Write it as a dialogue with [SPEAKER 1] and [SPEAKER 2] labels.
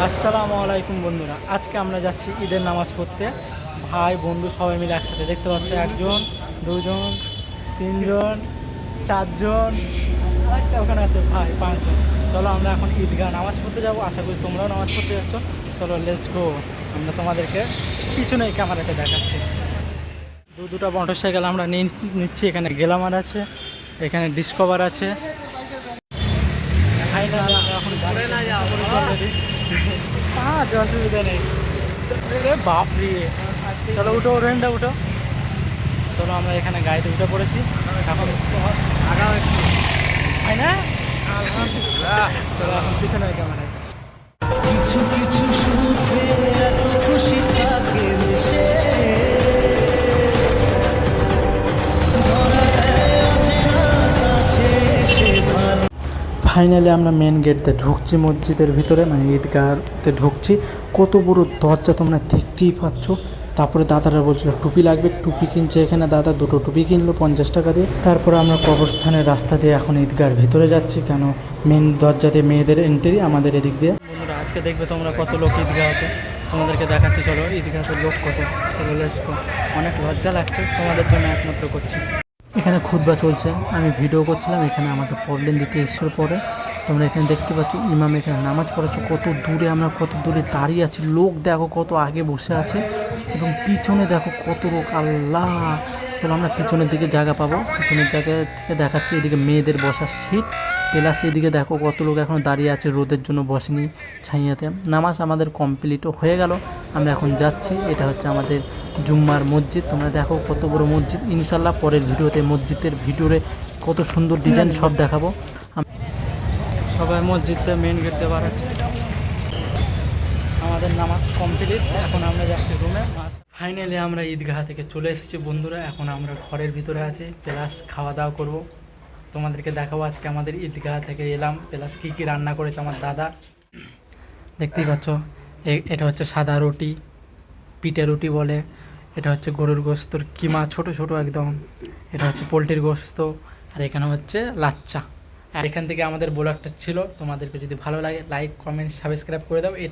[SPEAKER 1] আসসালামু আলাইকুম বন্ধুরা, আজকে আমরা যাচ্ছি ঈদের নামাজ পড়তে। ভাই বন্ধু সবাই মিলে একসাথে। দেখতে পাচ্ছ একজন, দুজন, তিনজন, চারজন, আরেকটা ওখানে আছে ভাই, পাঁচজন। চলো আমরা এখন ঈদগাহ নামাজ পড়তে যাবো। আশা করি তোমরাও নামাজ পড়তে যাচ্ছ। চলো লেটস গো। আমরা তোমাদেরকে পিছনে এই ক্যামেরাতে দেখাচ্ছি। দুটা মোটরসাইকেল আমরা নিয়ে নিচ্ছি। এখানে গ্ল্যামার আছে, এখানে ডিসকভার আছে। ফাইনালি আমরা এখন ঘুরে না যাওয়া অসুবিধা নেই। বাপরে, চলো উঠো, রেন্ডা উঠো। চলো আমরা এখানে গাড়িতে উঠে পড়েছি। এখন আগাও একটু, তাই না? চলো এখন পিছনে ক্যামেরায়।
[SPEAKER 2] কিছু কিছু সুখে এত খুশি থাকে মিশে ধরা দেয় অচেনা কাছে এসে ভালো।
[SPEAKER 1] ফাইনালি আমরা মেন গেট দিয়ে ঢুকছি, মসজিদের ভিতরে, মানে ঈদগাহতে ঢুকছি। কত বড় দরজা তোমরা দেখতেই পাচ্ছ। তারপরে দাদারা বলছিল টুপি লাগবে, টুপি কিনছে এখানে দাদা। দুটো টুপি কিনলো 50 টাকা দিয়ে। তারপরে আমরা কবরস্থানের রাস্তা দিয়ে এখন ঈদগাহর ভিতরে যাচ্ছি, কেন মেন দরজা দিয়ে মেয়েদের এন্ট্রি আমাদের এদিক দিয়ে। বন্ধুরা আজকে দেখবে তোমরা কত লোক ঈদগাহতে, তোমাদেরকে দেখাচ্ছি। চলো ঈদগাহতে লোক কত, চলো লেটস গো। অনেক লজ্জা লাগছে, তোমাদের জন্য একমাত্র করছি। এখানে খুতবা চলছে, আমি ভিডিও করছিলাম। এখানে আমাকে পড়লেন দিতে এসের পরে তোমরা এখানে দেখতে পাচ্ছ ইমাম এখানে নামাজ পড়াচ্ছে। কত দূরে, আমরা কত দূরে দাঁড়িয়ে আছি। লোক দেখো কত আগে বসে আছে, এবং পিছনে দেখো কত লোক। আল্লাহ, চলো আমরা পিছনের দিকে জায়গা পাবো। পিছনের জায়গায় থেকে দেখাচ্ছি এদিকে মেয়েদের বসার সিট, প্লাস এদিকে দেখো কত লোক এখনও দাঁড়িয়ে আছে, রোদের জন্য বসেনি ছাইয়াতে। নামাজ আমাদের কমপ্লিটও হয়ে গেল, আমরা এখন যাচ্ছি। এটা হচ্ছে আমাদের জুম্মার মসজিদ। তোমরা দেখো কত বড় মসজিদ। ইনশাল্লাহ পরের ভিডিওতে মসজিদের ভিডিওতে কত সুন্দর ডিজাইন সব দেখাবো। সবাই মসজিদে মেন গেট দিয়ে বাড়াচ্ছে। আমাদের নামাজ কমপ্লিট, এখন আমরা যাচ্ছি রুমে। ফাইনালি আমরা ঈদগাহ থেকে চলে এসেছি বন্ধুরা। এখন আমরা ঘরের ভিতরে আছি, প্লাস খাওয়া দাওয়া করব। তোমাদেরকে দেখাবো আজকে আমাদের ঈদগাহ থেকে এলাম, প্লাস কী কী রান্না করেছে আমার দাদা। দেখতেই পাচ্ছ, এটা হচ্ছে সাদা রুটি, পিঠে রুটি বলে। এটা হচ্ছে গরুর গোস্তর কিমা, ছোট ছোট একদম। এটা হচ্ছে পোলট্রির গোস্ত। আর এখানে হচ্ছে লাচ্চা। আর এখান থেকে আমাদের ব্লগটা ছিল। তোমাদেরকে যদি ভালো লাগে লাইক, কমেন্ট, সাবস্ক্রাইব করে দাও। এটা